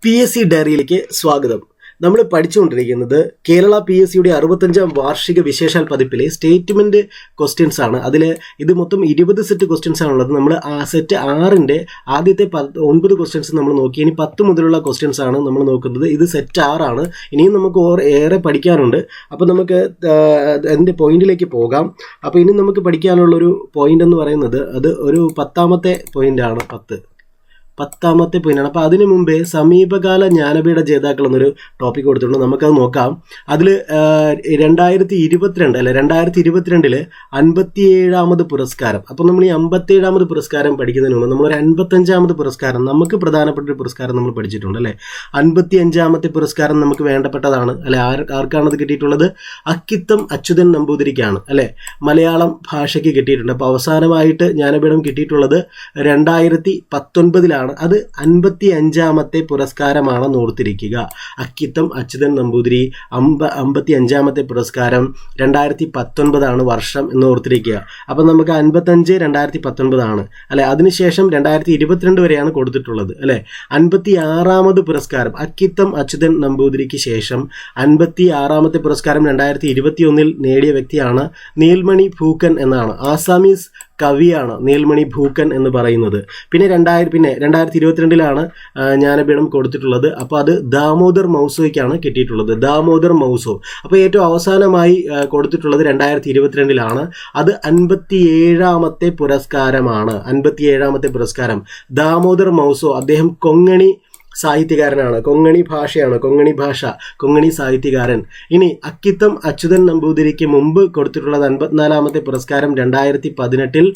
PSC ഡയറിയിലേക്ക് സ്വാഗതം. നമ്മൾ പഠിച്ചുകൊണ്ടിരിക്കുന്നത് കേരള PSCയുടെ 65ാം വാർഷിക വിശേഷാൽ പതിപ്പിലെ സ്റ്റേറ്റ്മെന്റ് ക്വസ്റ്റ്യൻസ് ആണ്. അതിൽ ഇത് മൊത്തം 20 സെറ്റ് ക്വസ്റ്റ്യൻസ് ആണുള്ളത്. നമ്മൾ ആ സെറ്റ് 6ന്റെ ആദ്യത്തെ 9 ക്വസ്റ്റ്യൻസ് നമ്മൾ നോക്കി. ഇനി 10 മുതലുള്ള ക്വസ്റ്റ്യൻസ് ആണ് നമ്മൾ നോക്കുന്നത്. ഇത് സെറ്റ് 6 ആണ്. ഇനിയും നമുക്ക് ഏറെ പഠിക്കാനുണ്ട്. അപ്പോൾ നമുക്ക് അതിൻ്റെ പോയിന്റിലേക്ക് പോകാം. അപ്പോൾ ഇനി നമുക്ക് പഠിക്കാനുള്ളൊരു പോയിന്റ് എന്ന് പറയുന്നത് അത് ഒരു 10ാമത്തെ പോയിന്റാണ്. 10ാമത്തെ പോയിന്റാണ്. അപ്പോൾ അതിനു മുമ്പേ സമീപകാല ജ്ഞാനപീഠ ജേതാക്കൾ എന്നൊരു ടോപ്പിക് കൊടുത്തിട്ടുണ്ട്. നമുക്കത് നോക്കാം. അതിൽ 2022 57ാമത് പുരസ്കാരം. അപ്പോൾ നമ്മൾ ഈ 57ാമത് പുരസ്കാരം പഠിക്കുന്നതിന് മുമ്പ് നമ്മളൊരു 55ാമത് പുരസ്കാരം, നമുക്ക് പ്രധാനപ്പെട്ട ഒരു പുരസ്കാരം നമ്മൾ പഠിച്ചിട്ടുണ്ട് അല്ലേ. 55ാമത്തെ പുരസ്കാരം നമുക്ക് വേണ്ടപ്പെട്ടതാണ് അല്ലെ. ആർക്കാണത് കിട്ടിയിട്ടുള്ളത്? അക്കിത്തം അച്യുതൻ നമ്പൂതിരിക്കാണ് അല്ലെ. മലയാളം ഭാഷയ്ക്ക് കിട്ടിയിട്ടുണ്ട്. അപ്പോൾ അവസാനമായിട്ട് ജ്ഞാനപീഠം കിട്ടിയിട്ടുള്ളത് 2019 അത് 55ാമത്തെ പുരസ്കാരമാണെന്ന് ഓർത്തിരിക്കുക. അക്കിത്തം അച്യുതൻ നമ്പൂതിരി 55ാമത്തെ പുരസ്കാരം 2019 വർഷം എന്ന് ഓർത്തിരിക്കുക. അപ്പം നമുക്ക് 55 2019 അല്ലെ. അതിനുശേഷം 2022 വരെയാണ് കൊടുത്തിട്ടുള്ളത് അല്ലെ. 56ാമത് പുരസ്കാരം അക്കിത്തം അച്യുതൻ നമ്പൂതിരിക്ക് ശേഷം 56ാമത്തെ പുരസ്കാരം 2021 നേടിയ വ്യക്തിയാണ് നീൽമണി ഭൂക്കൻ എന്നാണ്. ആസാമീസ് കവിയാണ് നീൽമണി ഭൂക്കൻ എന്ന് പറയുന്നത്. പിന്നെ 2022 ജ്ഞാനപീഠം കൊടുത്തിട്ടുള്ളത്. അപ്പോൾ അത് ദാമോദർ മൗസോയ്ക്കാണ് കിട്ടിയിട്ടുള്ളത്. ദാമോദർ മൗസോ. അപ്പോൾ ഏറ്റവും അവസാനമായി കൊടുത്തിട്ടുള്ളത് 2022 അത് 57ാമത്തെ പുരസ്കാരമാണ്. 57ാമത്തെ പുരസ്കാരം ദാമോദർ മൗസോ. അദ്ദേഹം കൊങ്ങണി സാഹിത്യകാരനാണ്. കൊങ്ങണി ഭാഷയാണ്, കൊങ്ങണി സാഹിത്യകാരൻ. ഇനി അക്കിത്തം അച്യുതൻ നമ്പൂതിരിക്ക് മുമ്പ് കൊടുത്തിട്ടുള്ളത് 54ാമത്തെ പുരസ്കാരം 2018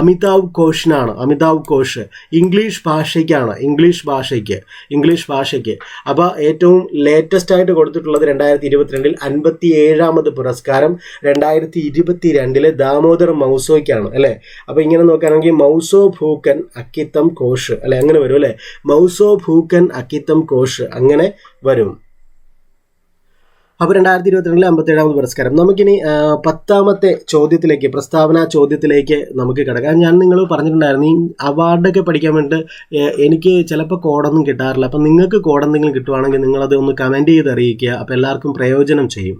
അമിതാവ് ഘോഷിനാണ്. അമിതാവ് ഘോഷ് ഇംഗ്ലീഷ് ഭാഷയ്ക്കാണ്. ഇംഗ്ലീഷ് ഭാഷയ്ക്ക്. അപ്പോൾ ഏറ്റവും ലേറ്റസ്റ്റ് ആയിട്ട് കൊടുത്തിട്ടുള്ളത് 2022 57ാമത് പുരസ്കാരം 2022 ദാമോദർ മൗസോയ്ക്കാണ് അല്ലേ. അപ്പോൾ ഇങ്ങനെ നോക്കുകയാണെങ്കിൽ മൗസോ ഭൂക്കൻ അക്കിത്തം ഘോഷ് അല്ലെ, അങ്ങനെ വരും അല്ലേ. മൗസോ ഭൂക്കൻ അക്കിത്തം ഘോഷ് അങ്ങനെ വരും. അപ്പോൾ 2022 57ാമത് പുരസ്കാരം. നമുക്കിനി 10ാമത്തെ ചോദ്യത്തിലേക്ക്, പ്രസ്താവന ചോദ്യത്തിലേക്ക് നമുക്ക് കിടക്കാം. ഞാൻ നിങ്ങൾ പറഞ്ഞിട്ടുണ്ടായിരുന്നു ഈ അവാർഡൊക്കെ പഠിക്കാൻ വേണ്ടിയിട്ട് എനിക്ക് ചിലപ്പോൾ കോഡൊന്നും കിട്ടാറില്ല. അപ്പം നിങ്ങൾക്ക് കോഡ് എന്തെങ്കിലും കിട്ടുവാണെങ്കിൽ നിങ്ങളത് ഒന്ന് കമൻറ്റ് ചെയ്ത് അറിയിക്കുക. അപ്പോൾ എല്ലാവർക്കും പ്രയോജനം ചെയ്യും.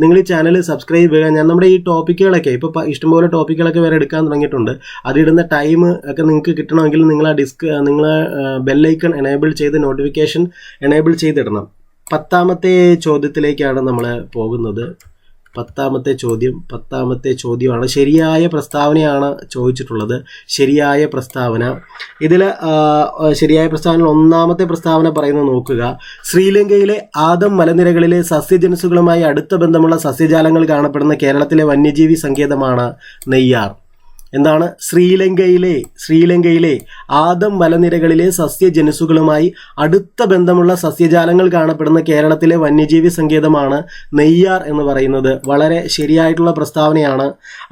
നിങ്ങൾ ഈ ചാനൽ സബ്സ്ക്രൈബ് ചെയ്യുക. ഞാൻ നമ്മുടെ ഈ ടോപ്പിക്കുകളൊക്കെ ഇപ്പോൾ ഇഷ്ടംപോലെ ടോപ്പിക്കുകളൊക്കെ വരെ എടുക്കാൻ തുടങ്ങിയിട്ടുണ്ട്. അതിടുന്ന ടൈം ഒക്കെ നിങ്ങൾക്ക് കിട്ടണമെങ്കിൽ നിങ്ങൾ നിങ്ങൾ ബെല്ലൈക്കൺ എനേബിൾ ചെയ്ത് നോട്ടിഫിക്കേഷൻ എനേബിൾ ചെയ്തിടണം. 10ാമത്തെ ചോദ്യത്തിലേക്കാണ് നമ്മൾ പോകുന്നത്. 10ാമത്തെ ചോദ്യമാണ്. ശരിയായ പ്രസ്താവനയാണ് ചോദിച്ചിട്ടുള്ളത്. ശരിയായ പ്രസ്താവന. ഇതിൽ ശരിയായ പ്രസ്താവന 1ാമത്തെ പ്രസ്താവന പറയുന്നത് നോക്കുക. ശ്രീലങ്കയിലെ ആദം മലനിരകളിലെ സസ്യജനുസുകളുമായി അടുത്ത ബന്ധമുള്ള സസ്യജാലങ്ങൾ കാണപ്പെടുന്ന കേരളത്തിലെ വന്യജീവി സങ്കേതമാണ് നെയ്യാർ. എന്താണ്? ശ്രീലങ്കയിലെ ആദം മലനിരകളിലെ സസ്യജനുസുകളുമായി അടുത്ത ബന്ധമുള്ള സസ്യജാലങ്ങൾ കാണപ്പെടുന്ന കേരളത്തിലെ വന്യജീവി സങ്കേതമാണ് നെയ്യാർ എന്ന് പറയുന്നത്. വളരെ ശരിയായിട്ടുള്ള പ്രസ്താവനയാണ്.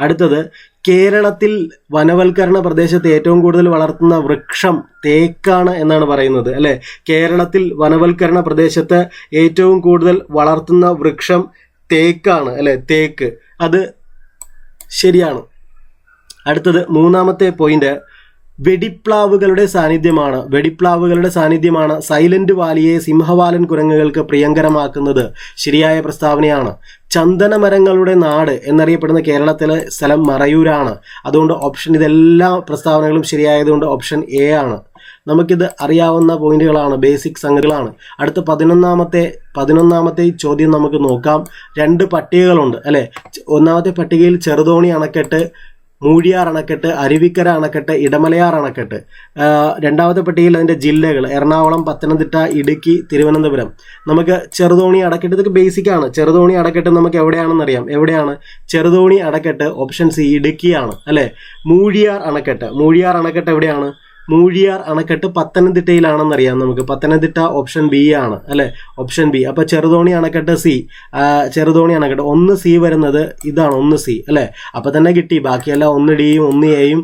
അടുത്തത്, കേരളത്തിൽ വനവൽക്കരണ പ്രദേശത്ത് ഏറ്റവും കൂടുതൽ വളർത്തുന്ന വൃക്ഷം തേക്കാണ് എന്നാണ് പറയുന്നത് അല്ലെ. കേരളത്തിൽ വനവൽക്കരണ പ്രദേശത്ത് ഏറ്റവും കൂടുതൽ വളർത്തുന്ന വൃക്ഷം തേക്കാണ് അല്ലെ. തേക്ക്, അത് ശരിയാണ്. അടുത്തത് 3ാമത്തെ പോയിന്റ്, വെടിപ്ലാവുകളുടെ സാന്നിധ്യമാണ് സൈലന്റ് വാലിയെ സിംഹവാലൻ കുരങ്ങുകൾക്ക് പ്രിയങ്കരമാക്കുന്നത്. ശരിയായ പ്രസ്താവനയാണ്. ചന്ദനമരങ്ങളുടെ നാട് എന്നറിയപ്പെടുന്ന കേരളത്തിലെ സ്ഥലം മറയൂരാണ്. അതുകൊണ്ട് ഓപ്ഷൻ, ഇതെല്ലാ പ്രസ്താവനകളും ശരിയായതുകൊണ്ട് ഓപ്ഷൻ എ ആണ്. നമുക്കിത് അറിയാവുന്ന പോയിന്റുകളാണ്, ബേസിക് സംഗതികളാണ്. അടുത്ത 11ാമത്തെ ചോദ്യം നമുക്ക് നോക്കാം. 2 പട്ടികകളുണ്ട് അല്ലെ. 1ാമത്തെ പട്ടികയിൽ ചെറുതോണി അണക്കെട്ട്, മൂഴിയാർ അണക്കെട്ട്, അരുവിക്കര അണക്കെട്ട്, ഇടമലയാർ അണക്കെട്ട്. 2ാമത്തെ പട്ടികയിൽ അതിൻ്റെ ജില്ലകൾ എറണാകുളം, പത്തനംതിട്ട, ഇടുക്കി, തിരുവനന്തപുരം. നമുക്ക് ചെറുതോണി അണക്കെട്ട്, ഇതൊക്കെ ബേസിക്കാണ്. ചെറുതോണി അണക്കെട്ട് നമുക്ക് എവിടെയാണെന്ന് അറിയാം. എവിടെയാണ് ചെറുതോണി അണക്കെട്ട്? ഓപ്ഷൻ സി, ഇടുക്കിയാണ് അല്ലെ. മൂഴിയാർ അണക്കെട്ട് എവിടെയാണ്? മൂഴിയാർ അണക്കെട്ട് പത്തനംതിട്ടയിലാണെന്നറിയാം നമുക്ക്. പത്തനംതിട്ട ഓപ്ഷൻ ബി ആണ് അല്ലെ. Option B. അപ്പോൾ ചെറുതോണി അണക്കെട്ട് സി. ചെറുതോണി അണക്കെട്ട് 1 സി വരുന്നത് ഇതാണ്, 1 സി അല്ലെ. അപ്പോൾ തന്നെ കിട്ടി. ബാക്കിയെല്ലാം 1 ഡിയും 1 എയും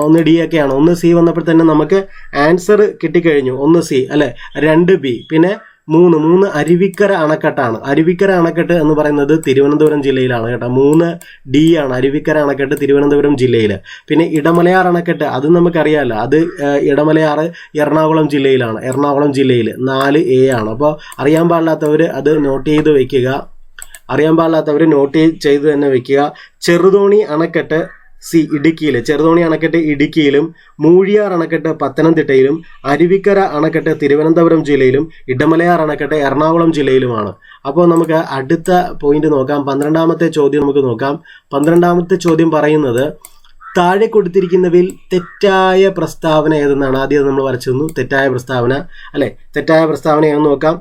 1 ഡി ഒക്കെയാണ്. 1 സി വന്നപ്പോൾ തന്നെ നമുക്ക് ആൻസർ കിട്ടിക്കഴിഞ്ഞു. 1 സി അല്ലെ. 2 ബി, പിന്നെ മൂന്ന് അരുവിക്കര അണക്കെട്ടാണ്. അരുവിക്കര അണക്കെട്ട് എന്ന് പറയുന്നത് തിരുവനന്തപുരം ജില്ലയിലാണ് കേട്ടോ. 3D ആണ് അരുവിക്കര അണക്കെട്ട് തിരുവനന്തപുരം ജില്ലയിൽ. പിന്നെ ഇടമലയാർ അണക്കെട്ട് അത് നമുക്കറിയാമല്ലോ, അത് ഇടമലയാർ എറണാകുളം ജില്ലയിലാണ്. എറണാകുളം ജില്ലയിൽ 4A ആണ്. അപ്പോൾ അറിയാൻ പാടില്ലാത്തവർ അത് നോട്ട് ചെയ്ത് വെക്കുക. തന്നെ വെക്കുക. ചെറുതോണി അണക്കെട്ട് ചെറുതോണി അണക്കെട്ട് ഇടുക്കിയിലും, മൂഴിയാർ അണക്കെട്ട് പത്തനംതിട്ടയിലും, അരുവിക്കര അണക്കെട്ട് തിരുവനന്തപുരം ജില്ലയിലും, ഇടമലയാർ അണക്കെട്ട് എറണാകുളം ജില്ലയിലുമാണ്. അപ്പോൾ നമുക്ക് അടുത്ത പോയിന്റ് നോക്കാം. 12ാമത്തെ ചോദ്യം നമുക്ക് നോക്കാം. 12ാമത്തെ ചോദ്യം പറയുന്നത് താഴെ കൊടുത്തിരിക്കുന്നവയിൽ തെറ്റായ പ്രസ്താവന ഏതെന്നാണ്. ആദ്യം നമ്മൾ വരച്ചു തന്നു തെറ്റായ പ്രസ്താവന അല്ലെ. തെറ്റായ പ്രസ്താവന ഏതെന്ന് നോക്കാം.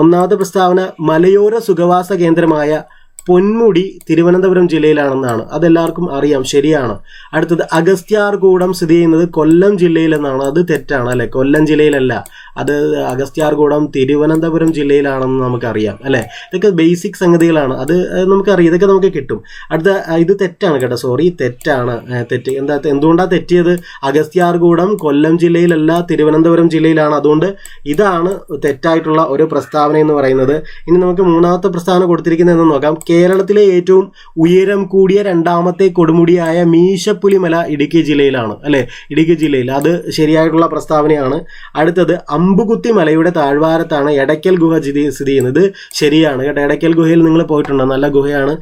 1ാമത്തെ പ്രസ്താവന മലയോര സുഖവാസ കേന്ദ്രമായ പൊന്മുടി തിരുവനന്തപുരം ജില്ലയിലാണെന്നാണ്. അതെല്ലാവർക്കും അറിയാം, ശരിയാണ്. അടുത്തത് അഗസ്ത്യാർകൂടം സ്ഥിതി ചെയ്യുന്നത് കൊല്ലം ജില്ലയിലെന്നാണ്. അത് തെറ്റാണ് അല്ലെ, കൊല്ലം ജില്ലയിലല്ല, അത് അഗസ്ത്യാർകൂടം തിരുവനന്തപുരം ജില്ലയിലാണെന്ന് നമുക്കറിയാം അല്ലെ. ഇതൊക്കെ ബേസിക് സംഗതികളാണ്, അത് നമുക്കറിയാം, ഇതൊക്കെ നമുക്ക് കിട്ടും. ഇത് തെറ്റാണ് കേട്ടോ, സോറി, തെറ്റാണ്. എന്തുകൊണ്ടാണ് തെറ്റിയത്? അഗസ്ത്യാർകൂടം കൊല്ലം ജില്ലയിലല്ല, തിരുവനന്തപുരം ജില്ലയിലാണ്. അതുകൊണ്ട് ഇതാണ് തെറ്റായിട്ടുള്ള ഒരു പ്രസ്താവന എന്ന് പറയുന്നത്. ഇനി നമുക്ക് 3ാമത്തെ പ്രസ്താവന കൊടുത്തിരിക്കുന്നതെന്ന് നോക്കാം. കേരളത്തിലെ ഏറ്റവും ഉയരം കൂടിയ 2ാമത്തെ കൊടുമുടിയായ മീശപ്പുലിമല ഇടുക്കി ജില്ലയിലാണ് അല്ലെ, ഇടുക്കി ജില്ലയിൽ. അത് ശരിയായിട്ടുള്ള പ്രസ്താവനയാണ്. അടുത്തത് അമ്പുകുത്തി മലയുടെ താഴ്വാരത്താണ് എടയ്ക്കൽ ഗുഹ സ്ഥിതി ചെയ്യുന്നത്. ശരിയാണ് കേട്ടോ. എടയ്ക്കൽ ഗുഹയിൽ നിങ്ങൾ പോയിട്ടുണ്ടോ? നല്ല ഗുഹയാണ്,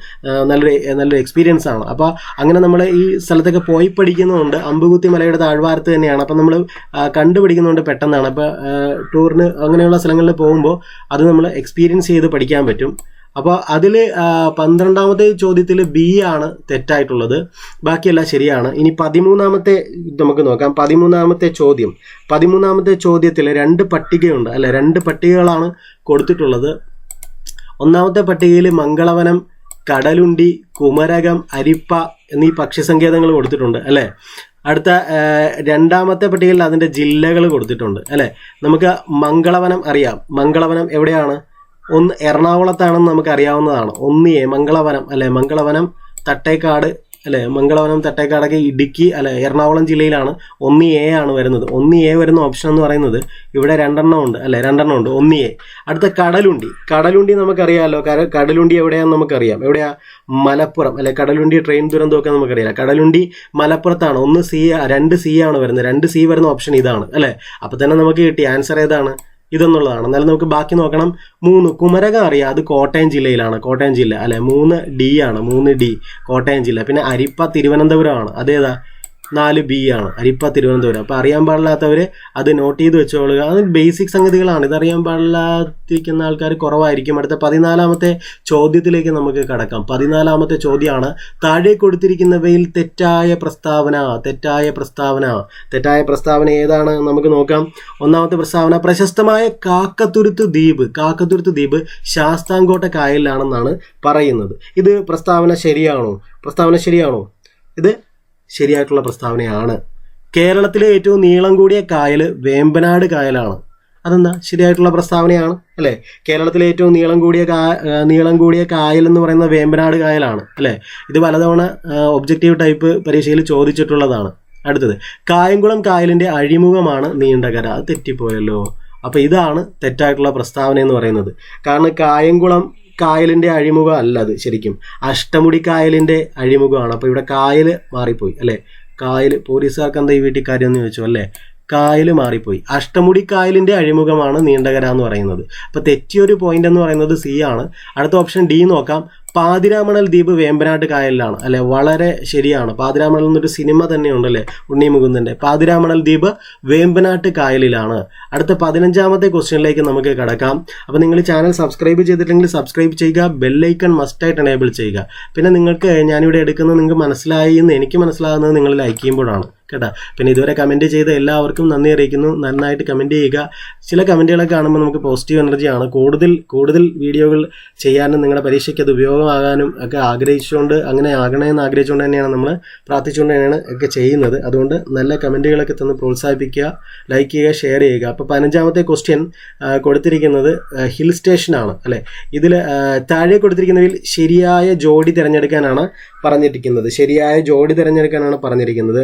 നല്ലൊരു എക്സ്പീരിയൻസ് ആണ്. അപ്പോൾ അങ്ങനെ നമ്മൾ ഈ സ്ഥലത്തൊക്കെ പോയി പഠിക്കുന്നുണ്ട്. അമ്പുകുത്തി മലയുടെ താഴ്വാരത്ത് തന്നെയാണ്. അപ്പം നമ്മൾ കണ്ടുപിടിക്കുന്നുണ്ട് പെട്ടെന്നാണ്. അപ്പോൾ ടൂറിന് അങ്ങനെയുള്ള സ്ഥലങ്ങളിൽ പോകുമ്പോൾ അത് നമ്മൾ എക്സ്പീരിയൻസ് ചെയ്ത് പഠിക്കാൻ പറ്റും. അപ്പോൾ അതിൽ 12ാമത്തെ ചോദ്യത്തിൽ B ആണ് തെറ്റായിട്ടുള്ളത്, ബാക്കിയെല്ലാം ശരിയാണ്. ഇനി 13ാമത്തെ നമുക്ക് നോക്കാം. 13ാമത്തെ ചോദ്യത്തിൽ 2 പട്ടികയുണ്ട് അല്ലെ, 2 പട്ടികകളാണ് കൊടുത്തിട്ടുള്ളത്. 1ാമത്തെ പട്ടികയിൽ മംഗളവനം, കടലുണ്ടി, കുമരകം, അരിപ്പ എന്നീ പക്ഷിസങ്കേതങ്ങൾ കൊടുത്തിട്ടുണ്ട് അല്ലേ. അടുത്ത 2ാമത്തെ പട്ടികയിൽ അതിൻ്റെ ജില്ലകൾ കൊടുത്തിട്ടുണ്ട് അല്ലേ. നമുക്ക് മംഗളവനം അറിയാം. മംഗളവനം എവിടെയാണ്? ഒന്ന് എറണാകുളത്താണെന്ന് നമുക്ക് അറിയാവുന്നതാണ്. 1A മംഗളവനം അല്ലെ. മംഗളവനം തട്ടേക്കാട് അല്ലെ. മംഗളവനം തട്ടേക്കാടൊക്കെ ഇടുക്കി അല്ലെ എറണാകുളം ജില്ലയിലാണ്. 1A ആണ് വരുന്നത്. 1A വരുന്ന ഓപ്ഷൻ എന്ന് പറയുന്നത് ഇവിടെ 2 ഉണ്ട് അല്ലെ, 2 ഉണ്ട്. 1A. അടുത്ത കടലുണ്ടി നമുക്കറിയാമല്ലോ. കടലുണ്ടി എവിടെയാണെന്ന് നമുക്കറിയാം. എവിടെയാ? മലപ്പുറം അല്ലെ. കടലുണ്ടി ട്രെയിൻ ദുരന്തമൊക്കെ നമുക്കറിയാം. കടലുണ്ടി മലപ്പുറത്താണ്. 2C ആണ് വരുന്നത്. 2C വരുന്ന ഓപ്ഷൻ ഇതാണ് അല്ലെ. അപ്പൊ തന്നെ നമുക്ക് കിട്ടി ആൻസർ ഏതാണ്? ഇതെന്നുള്ളതാണ്. എന്നാലും നമുക്ക് ബാക്കി നോക്കണം. 3 കുമരകം അറിയാം, അത് കോട്ടയം ജില്ലയിലാണ്. കോട്ടയം ജില്ല അല്ലെ. 3D ആണ്. 3D കോട്ടയം ജില്ല. പിന്നെ അരിപ്പ തിരുവനന്തപുരമാണ്. അതേതാ? 4B ആണ്. അരിപ്പ തിരുവനന്തപുരം. അപ്പോൾ അറിയാൻ പാടില്ലാത്തവർ അത് നോട്ട് ചെയ്ത് വെച്ചോളുക. അത് ബേസിക് സംഗതികളാണ്. ഇതറിയാൻ പാടില്ലാതിരിക്കുന്ന ആൾക്കാർ കുറവായിരിക്കും. അടുത്ത 14ാമത്തെ ചോദ്യത്തിലേക്ക് നമുക്ക് കടക്കാം. 14ാമത്തെ ചോദ്യമാണ് താഴെ കൊടുത്തിരിക്കുന്നവയിൽ തെറ്റായ പ്രസ്താവന ഏതാണ് നമുക്ക് നോക്കാം. 1ാമത്തെ പ്രസ്താവന പ്രശസ്തമായ കാക്കത്തുരുത്ത് ദ്വീപ് ശാസ്താംകോട്ട കായലിലാണെന്നാണ് പറയുന്നത്. ഇത് പ്രസ്താവന ശരിയാണോ? ഇത് ശരിയായിട്ടുള്ള പ്രസ്താവനയാണ്. കേരളത്തിലെ ഏറ്റവും നീളം കൂടിയ കായൽ വേമ്പനാട് കായലാണ്. അതെന്താ? ശരിയായിട്ടുള്ള പ്രസ്താവനയാണ് അല്ലേ. കേരളത്തിലെ ഏറ്റവും നീളം കൂടിയ കായൽ എന്ന് പറയുന്നത് വേമ്പനാട് കായലാണ് അല്ലേ. ഇത് പലതവണ ഒബ്ജക്റ്റീവ് ടൈപ്പ് പരീക്ഷയിൽ ചോദിച്ചിട്ടുള്ളതാണ്. അടുത്തത് കായംകുളം കായലിൻ്റെ അഴിമുഖമാണ് നീണ്ടകര. അത് തെറ്റിപ്പോയല്ലോ. അപ്പോൾ ഇതാണ് തെറ്റായിട്ടുള്ള പ്രസ്താവന എന്ന് പറയുന്നത്. കാരണം കായംകുളം കായലിൻ്റെ അഴിമുഖം അല്ല, അത് ശരിക്കും അഷ്ടമുടി കായലിൻ്റെ അഴിമുഖമാണ്. അപ്പോൾ ഇവിടെ കായൽ മാറിപ്പോയി അല്ലേ. കായൽ പോലീസുകാർക്ക് എന്താ ഈ വീട്ടിൽ കാര്യം എന്ന് ചോദിച്ചു അല്ലേ. കായൽ മാറിപ്പോയി. അഷ്ടമുടി കായലിൻ്റെ അഴിമുഖമാണ് നീണ്ടകര എന്ന് പറയുന്നത്. അപ്പോൾ തെറ്റിയൊരു പോയിന്റ് എന്ന് പറയുന്നത് C ആണ്. അടുത്ത ഓപ്ഷൻ D നോക്കാം. പാതിരാമണൽ ദ്വീപ് വേമ്പനാട്ട് കായലിലാണ് അല്ലെ. വളരെ ശരിയാണ്. പാതിരാമണൽ എന്നൊരു സിനിമ തന്നെ ഉണ്ടല്ലേ, ഉണ്ണി മുകുന്ദൻ്റെ. പാതിരാമണൽ ദ്വീപ് വേമ്പനാട്ട് കായലിലാണ്. അടുത്ത 15ാമത്തെ ക്വസ്റ്റ്യനിലേക്ക് നമുക്ക് കടക്കാം. അപ്പോൾ നിങ്ങൾ ചാനൽ സബ്സ്ക്രൈബ് ചെയ്തിട്ടുണ്ടെങ്കിൽ സബ്സ്ക്രൈബ് ചെയ്യുക, ബെല്ലൈക്കൺ മസ്റ്റായിട്ട് എനേബിൾ ചെയ്യുക. പിന്നെ നിങ്ങൾക്ക് ഞാനിവിടെ എടുക്കുന്നത് നിങ്ങൾക്ക് മനസ്സിലായി എന്ന് എനിക്ക് മനസ്സിലാകുന്നത് നിങ്ങൾ ലൈക്ക് ചെയ്യുമ്പോഴാണ് കേട്ടോ. പിന്നെ ഇതുവരെ കമൻറ്റ് ചെയ്ത എല്ലാവർക്കും നന്ദി അറിയിക്കുന്നു. നന്നായിട്ട് കമൻറ്റ് ചെയ്യുക. ചില കമൻറ്റുകളൊക്കെ കാണുമ്പോൾ നമുക്ക് പോസിറ്റീവ് എനർജിയാണ്. കൂടുതൽ വീഡിയോകൾ ചെയ്യാനും നിങ്ങളുടെ പരീക്ഷയ്ക്ക് അത് ഉപയോഗമാകാനും ഒക്കെ അങ്ങനെ ആകണമെന്ന് ആഗ്രഹിച്ചുകൊണ്ട് തന്നെയാണ് നമ്മൾ പ്രാർത്ഥിച്ചുകൊണ്ട് തന്നെയാണ് ഒക്കെ ചെയ്യുന്നത്. അതുകൊണ്ട് നല്ല കമൻറ്റുകളൊക്കെ തന്ന് പ്രോത്സാഹിപ്പിക്കുക, ലൈക്ക് ചെയ്യുക, ഷെയർ ചെയ്യുക. അപ്പോൾ 15ാമത്തെ ക്വസ്റ്റ്യൻ കൊടുത്തിരിക്കുന്നത് ഹിൽ സ്റ്റേഷനാണ് അല്ലേ. ഇതിൽ താഴെ കൊടുത്തിരിക്കുന്നതിൽ ശരിയായ ജോഡി തിരഞ്ഞെടുക്കാനാണ് പറഞ്ഞിരിക്കുന്നത്.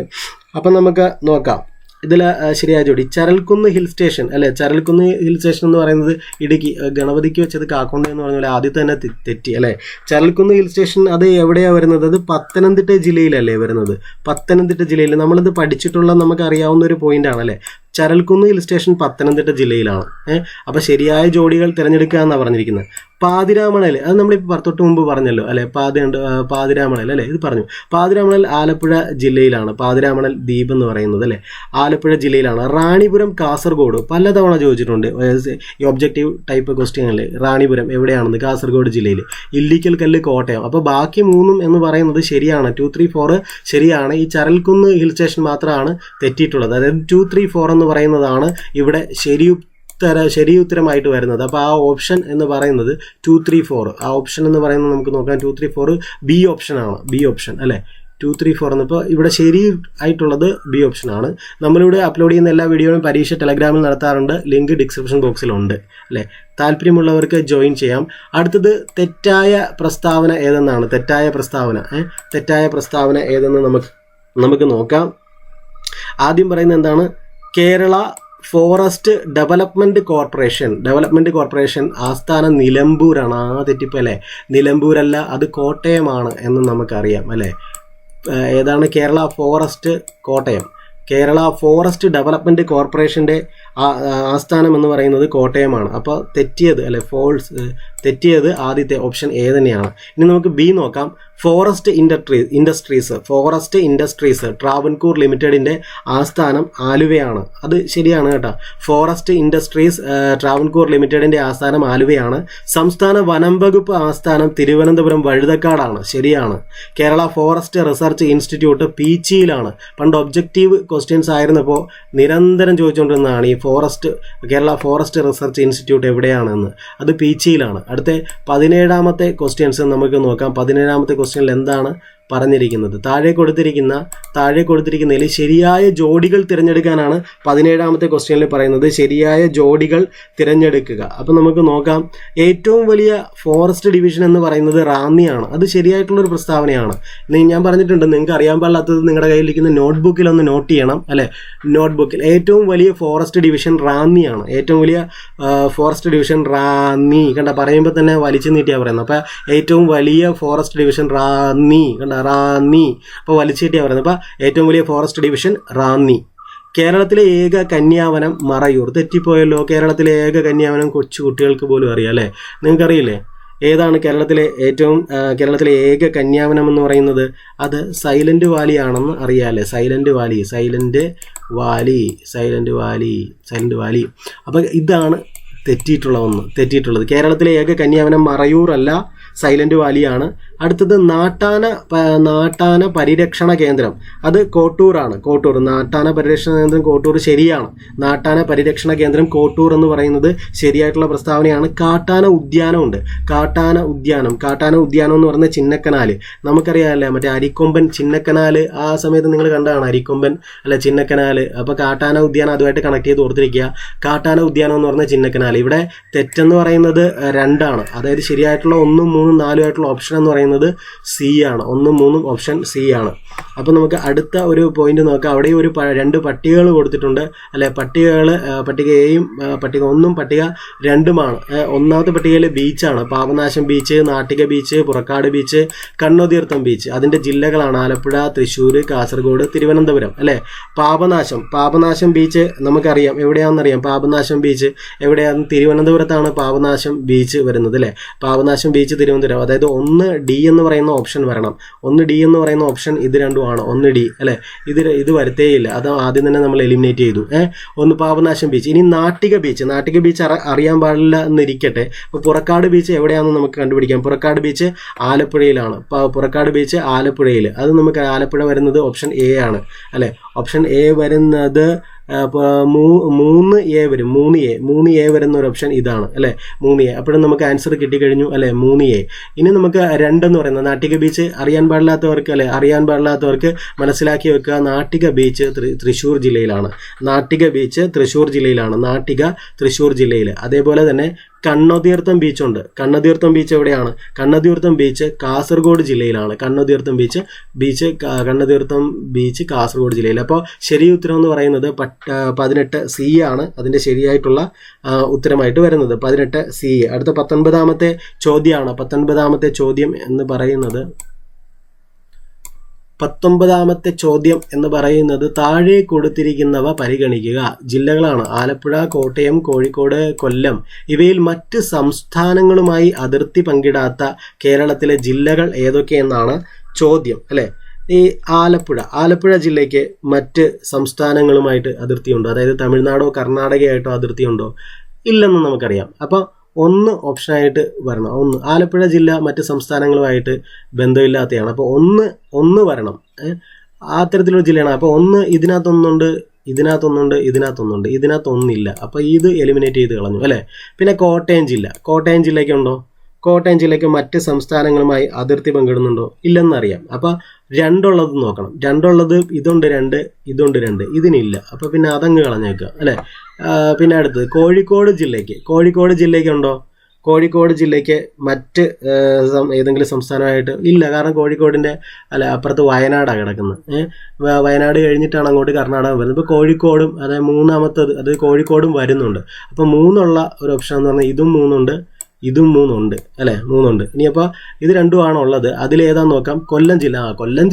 അപ്പം നമുക്ക് നോക്കാം. ഇതിൽ ശരിയായ ജോഡി ചരൽക്കുന്ന് ഹിൽ സ്റ്റേഷൻ അല്ലേ. ചരൽക്കുന്ന് ഹിൽ സ്റ്റേഷൻ എന്ന് പറയുന്നത് ഇടുക്കി, ഗണപതിക്ക് വെച്ചത് കാക്കോണ്ട എന്ന് പറഞ്ഞ പോലെ ആദ്യത്തെ തന്നെ തെറ്റി അല്ലേ. ചരൽക്കുന്ന് ഹിൽ സ്റ്റേഷൻ അത് എവിടെയാണ് വരുന്നത്? അത് പത്തനംതിട്ട ജില്ലയിലല്ലേ വരുന്നത്. പത്തനംതിട്ട ജില്ലയിൽ നമ്മളിത് പഠിച്ചിട്ടുള്ള നമുക്ക് അറിയാവുന്ന ഒരു പോയിന്റ് ആണ് അല്ലേ. ചരൽക്കുന്ന് ഹിൽ സ്റ്റേഷൻ പത്തനംതിട്ട ജില്ലയിലാണ്. അപ്പോൾ ശരിയായ ജോഡികൾ തിരഞ്ഞെടുക്കുക എന്നാണ് പറഞ്ഞിരിക്കുന്നത്. പാതിരാമണൽ അത് നമ്മളിപ്പോൾ തൊട്ട് മുമ്പ് പറഞ്ഞല്ലോ അല്ലേ. പാതിരാമണൽ അല്ലേ, ഇത് പറഞ്ഞു. പാതിരാമണൽ ആലപ്പുഴ ജില്ലയിലാണ്. പാതിരാമണൽ ദ്വീപ് എന്ന് പറയുന്നത് അല്ലേ ആലപ്പുഴ ജില്ലയിലാണ്. റാണിപുരം കാസർഗോഡ് പലതവണ ചോദിച്ചിട്ടുണ്ട് ഈ ഒബ്ജക്റ്റീവ് ടൈപ്പ് ക്വസ്റ്റ്യനിൽ. റാണിപുരം എവിടെയാണെന്ന്? കാസർഗോഡ് ജില്ലയിൽ. ഇല്ലിക്കൽ കല്ല് കോട്ടയം. അപ്പോൾ ബാക്കി മൂന്നും എന്ന് പറയുന്നത് ശരിയാണ്. 2, 3, 4 ശരിയാണ്. ഈ ചരൽക്കുന്ന് ഹിൽ സ്റ്റേഷൻ മാത്രമാണ് തെറ്റിയിട്ടുള്ളത്. അതായത് 2, 3, 4 എന്ന് പറയുന്നതാണ് ഇവിടെ ശരി ഉത്തരമായിട്ട് വരുന്നത്. അപ്പോൾ ആ ഓപ്ഷൻ എന്ന് പറയുന്നത് 2, 3, 4. ആ ഓപ്ഷൻ എന്ന് പറയുന്നത് നമുക്ക് നോക്കാം. 2, 3, 4 ബി ഓപ്ഷനാണ്. ബി ഓപ്ഷൻ അല്ലേ. 2, 3, 4 എന്നപ്പോൾ ഇവിടെ ശരി ആയിട്ടുള്ളത് ബി ഓപ്ഷനാണ്. നമ്മളിവിടെ അപ്ലോഡ് ചെയ്യുന്ന എല്ലാ വീഡിയോയും പരീക്ഷ ടെലഗ്രാമിൽ നടത്താറുണ്ട്. ലിങ്ക് ഡിസ്ക്രിപ്ഷൻ ബോക്സിലുണ്ട് അല്ലേ. താല്പര്യമുള്ളവർക്ക് ജോയിൻ ചെയ്യാം. അടുത്തത് തെറ്റായ പ്രസ്താവന ഏതെന്നാണ്. തെറ്റായ പ്രസ്താവന ഏതെന്ന് നമുക്ക് നോക്കാം. ആദ്യം പറയുന്നത് എന്താണ്? കേരള ഫോറസ്റ്റ് ഡെവലപ്മെൻറ്റ് കോർപ്പറേഷൻ ആസ്ഥാനം നിലമ്പൂരാണ്. തെറ്റിപ്പല്ലേ. നിലമ്പൂരല്ല, അത് കോട്ടയമാണ് എന്ന് നമുക്കറിയാം അല്ലേ. ഏതാണ്? Kerala forest Kottayam. Kerala forest development കോർപ്പറേഷൻ്റെ ആസ്ഥാനം എന്ന് പറയുന്നത് കോട്ടയമാണ്. അപ്പോൾ തെറ്റിയത് അല്ലെ, തെറ്റിയത് ആദ്യത്തെ ഓപ്ഷൻ എ തന്നെയാണ്. ഇനി നമുക്ക് ബി നോക്കാം. ഫോറസ്റ്റ് ഇൻഡസ്ട്രീസ് ട്രാവൻകൂർ ലിമിറ്റഡിൻ്റെ ആസ്ഥാനം ആലുവയാണ്. അത് ശരിയാണ് കേട്ടോ. ഫോറസ്റ്റ് ഇൻഡസ്ട്രീസ് ട്രാവൻകൂർ ലിമിറ്റഡിൻ്റെ ആസ്ഥാനം ആലുവയാണ്. സംസ്ഥാന വനം വകുപ്പ് ആസ്ഥാനം തിരുവനന്തപുരം വഴുതക്കാടാണ്. ശരിയാണ്. കേരള ഫോറസ്റ്റ് റിസർച്ച് ഇൻസ്റ്റിറ്റ്യൂട്ട് പീച്ചിയിലാണ്. പണ്ട് ഒബ്ജക്റ്റീവ് ക്വസ്റ്റ്യൻസ് ആയിരുന്നപ്പോൾ നിരന്തരം ചോദിച്ചുകൊണ്ടിരുന്നതാണ് ഈ കേരള ഫോറസ്റ്റ് റിസർച്ച് ഇൻസ്റ്റിറ്റ്യൂട്ട് എവിടെയാണെന്ന്. അത് പീച്ചിയിലാണ്. അടുത്ത 17ാമത്തെ ക്വസ്റ്റ്യൻസ് നമുക്ക് നോക്കാം. 17ാമത്തെ ക്വസ്റ്റ്യനിൽ എന്താണ് പറഞ്ഞിരിക്കുന്നത്? താഴെ കൊടുത്തിരിക്കുന്നതിൽ ശരിയായ ജോഡികൾ തിരഞ്ഞെടുക്കാനാണ് 17ാമത്തെ ക്വസ്റ്റ്യനിൽ പറയുന്നത്. ശരിയായ ജോഡികൾ തിരഞ്ഞെടുക്കുക. അപ്പം നമുക്ക് നോക്കാം. ഏറ്റവും വലിയ ഫോറസ്റ്റ് ഡിവിഷൻ എന്ന് പറയുന്നത് റാന്നിയാണ്. അത് ശരിയായിട്ടുള്ളൊരു പ്രസ്താവനയാണ്. ഞാൻ പറഞ്ഞിട്ടുണ്ട്, നിങ്ങൾക്ക് അറിയാൻ പാടില്ലാത്തത് നിങ്ങളുടെ കയ്യിലിരിക്കുന്ന നോട്ട്ബുക്കിൽ ഒന്ന് നോട്ട് ചെയ്യണം അല്ലേ. നോട്ട്ബുക്കിൽ ഏറ്റവും വലിയ ഫോറസ്റ്റ് ഡിവിഷൻ റാന്നിയാണ്. ഏറ്റവും വലിയ ഫോറസ്റ്റ് ഡിവിഷൻ റാന്നി. പറയുമ്പോൾ തന്നെ വലിച്ചു നീട്ടിയാണ് പറയുന്നത്. അപ്പോൾ ഏറ്റവും വലിയ ഫോറസ്റ്റ് ഡിവിഷൻ റാന്നി. റാന്നി. അപ്പോൾ വലിച്ചീട്ടിയാണ് പറയുന്നത്. അപ്പോൾ ഏറ്റവും വലിയ ഫോറസ്റ്റ് ഡിവിഷൻ റാന്നി. കേരളത്തിലെ ഏക കന്യാവനം മറയൂർ. തെറ്റിപ്പോയല്ലോ. കേരളത്തിലെ ഏക കന്യാവനം കൊച്ചു കുട്ടികൾക്ക് പോലും അറിയാം അല്ലേ. നിങ്ങൾക്കറിയില്ലേ ഏതാണ് കേരളത്തിലെ ഏക കന്യാവനം എന്ന് പറയുന്നത്? അത് സൈലന്റ് വാലി ആണെന്ന് അറിയാമല്ലേ. Silent Valley. അപ്പോൾ ഇതാണ് തെറ്റിയിട്ടുള്ളത്. കേരളത്തിലെ ഏക കന്യാവനം മറയൂർ അല്ല, സൈലന്റ് വാലിയാണ്. അടുത്തത് നാട്ടാന പരിരക്ഷണ കേന്ദ്രം. അത് കോട്ടൂറാണ്. നാട്ടാന പരിരക്ഷണ കേന്ദ്രം കോട്ടൂർ ശരിയാണ്. നാട്ടാന പരിരക്ഷണ കേന്ദ്രം കോട്ടൂർ എന്ന് പറയുന്നത് ശരിയായിട്ടുള്ള പ്രസ്താവനയാണ്. കാട്ടാന ഉദ്യാനമുണ്ട്. കാട്ടാന ഉദ്യാനം എന്ന് പറയുന്നത് ചിന്നക്കനാല്. നമുക്കറിയാമല്ലേ മറ്റേ അരിക്കൊമ്പൻ ചിന്നക്കനാല്. ആ സമയത്ത് നിങ്ങൾ കണ്ടതാണ് അരിക്കൊമ്പൻ അല്ല ചിന്നക്കനാല്. അപ്പോൾ കാട്ടാന ഉദ്യാനം അതുമായിട്ട് കണക്ട് ചെയ്ത് ഓർത്തിരിക്കുക. കാട്ടാന ഉദ്യാനം എന്ന് പറഞ്ഞ ചിന്നക്കനാല്. ഇവിടെ തെറ്റെന്ന് പറയുന്നത് 2 ആണ്. അതായത് ശരിയായിട്ടുള്ള 1, 3, 4 ആയിട്ടുള്ള ഓപ്ഷൻ എന്ന് പറയുന്നത് സി ആണ്. 1, 3 ഓപ്ഷൻ സി ആണ്. അപ്പോൾ നമുക്ക് അടുത്ത ഒരു പോയിന്റ് നോക്കാം. അവിടെ ഒരു 2 പട്ടികകൾ കൊടുത്തിട്ടുണ്ട് അല്ലെ. പട്ടിക എയും പട്ടിക 1ഉം പട്ടിക 2ഉമാണ്. ഒന്നാമത്തെ പട്ടികയിൽ ബീച്ചാണ്. Papanasam beach, Nattika beach, Purakkad beach, Kannutheertham beach. അതിൻ്റെ ജില്ലകളാണ് ആലപ്പുഴ, തൃശ്ശൂർ, കാസർഗോഡ്, തിരുവനന്തപുരം അല്ലേ. പാപനാശം ബീച്ച് നമുക്കറിയാം എവിടെയാണെന്നറിയാം. പാപനാശം ബീച്ച് എവിടെയാണ്? തിരുവനന്തപുരത്താണ് പാപനാശം ബീച്ച് വരുന്നത് അല്ലേ. പാപനാശം ബീച്ച് തിരുവനന്തപുരം. അതായത് 1D എന്ന് പറയുന്ന ഓപ്ഷൻ വരണം. 1D എന്ന് പറയുന്ന ഓപ്ഷൻ ഇത് രണ്ടുമാണ്. 1D അല്ലേ. ഇത് വരത്തേയില്ല. അത് ആദ്യം തന്നെ നമ്മൾ എലിമിനേറ്റ് ചെയ്തു. ഒന്ന് പാപനാശം ബീച്ച്. ഇനി നാട്ടിക ബീച്ച് അറിയാൻ പാടില്ല എന്നിരിക്കട്ടെ. അപ്പോൾ പുറക്കാട് ബീച്ച് എവിടെയാണെന്ന് നമുക്ക് കണ്ടുപിടിക്കാം. പുറക്കാട് ബീച്ച് ആലപ്പുഴയിലാണ്. പുറക്കാട് ബീച്ച് ആലപ്പുഴയിൽ. അത് നമുക്ക് ആലപ്പുഴ വരുന്നത് ഓപ്ഷൻ എ ആണ് അല്ലേ. ഓപ്ഷൻ എ വരുന്നത് 3A വരും. 3A വരുന്ന ഒരു ഓപ്ഷൻ ഇതാണ് അല്ലേ. 3A. അപ്പോഴും നമുക്ക് ആൻസർ കിട്ടിക്കഴിഞ്ഞു അല്ലേ. 3A. ഇനി നമുക്ക് 2 എന്ന് പറയുന്നത് നാട്ടിക ബീച്ച് അറിയാൻ പാടില്ലാത്തവർക്ക് മനസ്സിലാക്കി വെക്കുക. നാട്ടിക ബീച്ച് തൃശ്ശൂർ ജില്ലയിലാണ്. നാട്ടിക തൃശ്ശൂർ ജില്ലയിൽ. അതേപോലെ തന്നെ കണ്ണതീർത്ഥം ബീച്ചുണ്ട്. കണ്ണതീർത്ഥം ബീച്ച് എവിടെയാണ്? കണ്ണതീർത്ഥം ബീച്ച് കാസർഗോഡ് ജില്ലയിലാണ്. കണ്ണതീർത്ഥം ബീച്ച് കാസർഗോഡ് ജില്ലയിൽ. അപ്പോൾ ശരി ഉത്തരം എന്ന് പറയുന്നത് 18C ആണ് അതിൻ്റെ ശരിയായിട്ടുള്ള ഉത്തരമായിട്ട് വരുന്നത്. 18C. അടുത്ത 19ാമത്തെ ചോദ്യമാണ്. 19ാമത്തെ ചോദ്യം എന്ന് പറയുന്നത് താഴെ കൊടുത്തിരിക്കുന്നവ പരിഗണിക്കുക. ജില്ലകളാണ് ആലപ്പുഴ, കോട്ടയം, കോഴിക്കോട്, കൊല്ലം. ഇവയിൽ മറ്റ് സംസ്ഥാനങ്ങളുമായി അതിർത്തി പങ്കിടാത്ത കേരളത്തിലെ ജില്ലകൾ ഏതൊക്കെയെന്നാണ് ചോദ്യം അല്ലേ. ഈ ആലപ്പുഴ ജില്ലയ്ക്ക് മറ്റ് സംസ്ഥാനങ്ങളുമായിട്ട് അതിർത്തിയുണ്ടോ? അതായത് തമിഴ്നാടോ കർണാടകയായിട്ടോ അതിർത്തിയുണ്ടോ? ഇല്ലെന്ന് നമുക്കറിയാം. അപ്പോൾ 1 ഓപ്ഷനായിട്ട് വരണം. 1 ആലപ്പുഴ ജില്ല മറ്റ് സംസ്ഥാനങ്ങളുമായിട്ട് ബന്ധമില്ലാത്തതാണ്. അപ്പോൾ 1 വരണം. ആ തരത്തിലുള്ള ജില്ലയാണ്. അപ്പോൾ 1 ഇതിനകത്തൊന്നുണ്ട്, ഇതിനകത്തൊന്നില്ല. അപ്പോൾ ഇത് എലിമിനേറ്റ് ചെയ്ത് കളഞ്ഞു അല്ലേ. പിന്നെ കോട്ടയം ജില്ലയ്ക്കുണ്ടോ? കോട്ടയം ജില്ലയ്ക്ക് മറ്റ് സംസ്ഥാനങ്ങളുമായി അതിർത്തി പങ്കിടുന്നുണ്ടോ? ഇല്ലെന്നറിയാം. അപ്പോൾ 2 ഉള്ളത് നോക്കണം. 2 ഉള്ളത് ഇതുണ്ട് 2, ഇതിനില്ല. അപ്പോൾ പിന്നെ അതങ്ങ് കളഞ്ഞേക്കുക അല്ലേ. പിന്നെ അടുത്തത് കോഴിക്കോട് ജില്ലയ്ക്കുണ്ടോ? കോഴിക്കോട് ജില്ലയ്ക്ക് മറ്റ് ഏതെങ്കിലും സംസ്ഥാനമായിട്ട് ഇല്ല. കാരണം കോഴിക്കോടിൻ്റെ അപ്പുറത്ത് വയനാടാണ് കിടക്കുന്നത്. വയനാട് കഴിഞ്ഞിട്ടാണ് അങ്ങോട്ട് കർണാടക വരുന്നത്. ഇപ്പോൾ കോഴിക്കോടും അതായത് 3ാമത്തത് അത് കോഴിക്കോടും വരുന്നുണ്ട്. അപ്പോൾ 3 ഒരു ഓപ്ഷൻ എന്ന് പറഞ്ഞാൽ ഇതും 3 ഉണ്ട് അല്ലേ. 3. ഇനിയപ്പോൾ ഇത് 2 ആണോ ഉള്ളത്? അതിലേതാന്ന് നോക്കാം. കൊല്ലം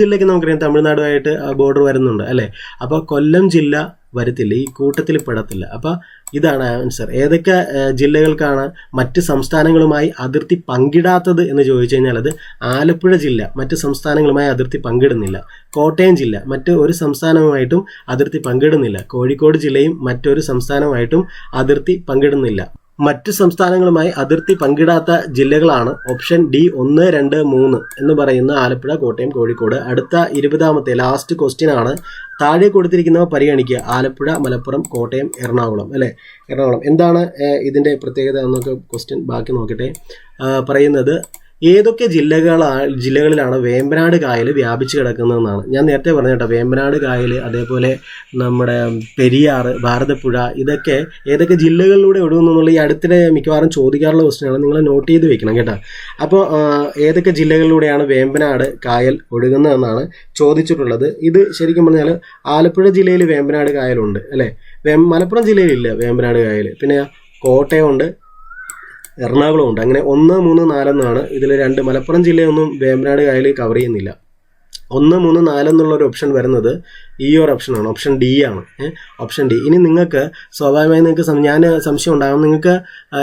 ജില്ലയ്ക്ക് നമുക്കറിയാം തമിഴ്നാടുമായിട്ട് ബോർഡർ വരുന്നുണ്ട് അല്ലേ. അപ്പോൾ കൊല്ലം ജില്ല വരത്തില്ല, ഈ കൂട്ടത്തിൽ പെടത്തില്ല. അപ്പോൾ ഇതാണ് ആൻസർ. ഏതൊക്കെ ജില്ലകൾക്കാണ് മറ്റ് സംസ്ഥാനങ്ങളുമായി അതിർത്തി പങ്കിടാത്തത് എന്ന് ചോദിച്ചു കഴിഞ്ഞാൽ അത് ആലപ്പുഴ ജില്ല മറ്റ് സംസ്ഥാനങ്ങളുമായി അതിർത്തി പങ്കിടുന്നില്ല. കോട്ടയം ജില്ല മറ്റ് ഒരു സംസ്ഥാനവുമായിട്ടും അതിർത്തി പങ്കിടുന്നില്ല. കോഴിക്കോട് ജില്ലയും മറ്റൊരു സംസ്ഥാനവുമായിട്ടും അതിർത്തി പങ്കിടുന്നില്ല. മറ്റ് സംസ്ഥാനങ്ങളുമായി അതിർത്തി പങ്കിടാത്ത ജില്ലകളാണ് ഓപ്ഷൻ ഡി 1, 2, 3 എന്ന് പറയുന്ന ആലപ്പുഴ, കോട്ടയം, കോഴിക്കോട്. അടുത്ത 20ാമത്തെ ലാസ്റ്റ് ക്വസ്റ്റ്യൻ ആണ്. താഴെ കൊടുത്തിരിക്കുന്നവ പരിഗണിക്കുക. ആലപ്പുഴ, മലപ്പുറം, കോട്ടയം, എറണാകുളം അല്ലേ. എറണാകുളം എന്താണ് ഇതിൻ്റെ പ്രത്യേകത എന്നൊക്കെ ക്വസ്റ്റ്യൻ ബാക്കി നോക്കട്ടെ. പറയുന്നത് ഏതൊക്കെ ജില്ലകളിലാണ് വേമ്പനാട് കായൽ വ്യാപിച്ച് കിടക്കുന്നതെന്നാണ്. ഞാൻ നേരത്തെ പറഞ്ഞ കേട്ടോ, വേമ്പനാട് കായൽ, അതേപോലെ നമ്മുടെ പെരിയാർ, ഭാരതപ്പുഴ, ഇതൊക്കെ ഏതൊക്കെ ജില്ലകളിലൂടെ ഒഴുകുന്നു എന്നുള്ള ഈ അടുത്തിടെ മിക്കവാറും ചോദിക്കാറുള്ള ക്വസ്റ്റ്യനാണ്. നിങ്ങൾ നോട്ട് ചെയ്ത് വെക്കണം കേട്ടോ. അപ്പോൾ ഏതൊക്കെ ജില്ലകളിലൂടെയാണ് വേമ്പനാട് കായൽ ഒഴുകുന്നതെന്നാണ് ചോദിച്ചിട്ടുള്ളത്. ഇത് ശരിക്കും പറഞ്ഞാൽ ആലപ്പുഴ ജില്ലയിൽ വേമ്പനാട് കായലുണ്ട് അല്ലേ. മലപ്പുറം ജില്ലയിലില്ല വേമ്പനാട് കായൽ. പിന്നെ കോട്ടയമുണ്ട്, എറണാകുളമുണ്ട്. അങ്ങനെ 1, 3, 4 എന്നാണ്. ഇതിൽ 2 മലപ്പുറം ജില്ലയൊന്നും വേമ്പനാട് കായൽ കവർ ചെയ്യുന്നില്ല. 1, 3, 4 എന്നുള്ളൊരു ഓപ്ഷൻ വരുന്നത് ഈ ഒരു ഓപ്ഷനാണ്. ഓപ്ഷൻ ഡി ആണ്. Option D. ഇനി നിങ്ങൾക്ക് സ്വാഭാവികമായി നിങ്ങൾക്ക് സംശയം ഉണ്ടാകും. നിങ്ങൾക്ക്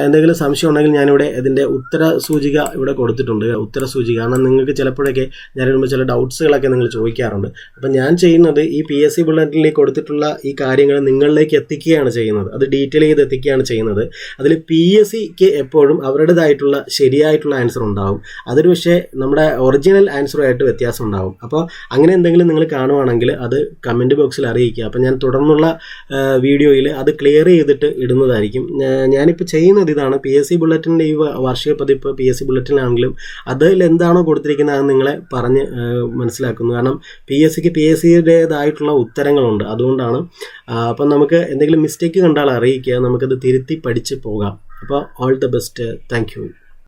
എന്തെങ്കിലും സംശയം ഉണ്ടെങ്കിൽ ഞാനിവിടെ ഇതിൻ്റെ ഉത്തര സൂചിക ഇവിടെ കൊടുത്തിട്ടുണ്ട്. ഉത്തര സൂചിക. കാരണം നിങ്ങൾക്ക് ചിലപ്പോഴൊക്കെ ഞാൻ വരുമ്പോൾ ചില ഡൗട്ട്സുകളൊക്കെ നിങ്ങൾ ചോദിക്കാറുണ്ട്. അപ്പം ഞാൻ ചെയ്യുന്നത് ഈ PSC ബുള്ളറ്റിനിൽ കൊടുത്തിട്ടുള്ള ഈ കാര്യങ്ങൾ നിങ്ങളിലേക്ക് എത്തിക്കുകയാണ് ചെയ്യുന്നത്. അത് ഡീറ്റെയിൽ ചെയ്ത് എത്തിക്കുകയാണ് ചെയ്യുന്നത്. അതിൽ PSCക്ക് എപ്പോഴും അവരുടേതായിട്ടുള്ള ശരിയായിട്ടുള്ള ആൻസർ ഉണ്ടാവും. അതൊരു പക്ഷേ നമ്മുടെ ഒറിജിനൽ ആൻസറുമായിട്ട് വ്യത്യാസം ഉണ്ടാവും. അപ്പോൾ അങ്ങനെ എന്തെങ്കിലും നിങ്ങൾ കാണുവാണെങ്കിൽ അത് കമൻറ്റ് ബോക്സിൽ അറിയിക്കുക. അപ്പോൾ ഞാൻ തുടർന്നുള്ള വീഡിയോയിൽ അത് ക്ലിയർ ചെയ്തിട്ട് ഇടുന്നതായിരിക്കും. ഞാനിപ്പോൾ ചെയ്യുന്നത് ഇതാണ്. PSC ബുള്ളറ്റിൻ്റെ ഈ വാർഷിക പതിപ്പ് PSC ബുള്ളറ്റിനാണെങ്കിലും അതിൽ എന്താണോ കൊടുത്തിരിക്കുന്നത് അത് നിങ്ങളെ പറഞ്ഞ് മനസ്സിലാക്കുന്നു. കാരണം PSCക്ക് PSCയുടേതായിട്ടുള്ള ഉത്തരങ്ങളുണ്ട്. അതുകൊണ്ടാണ്. അപ്പം നമുക്ക് എന്തെങ്കിലും മിസ്റ്റേക്ക് കണ്ടാൽ അറിയിക്കുക. നമുക്കത് തിരുത്തി പഠിച്ച് പോകാം. അപ്പോൾ all the best. Thank you.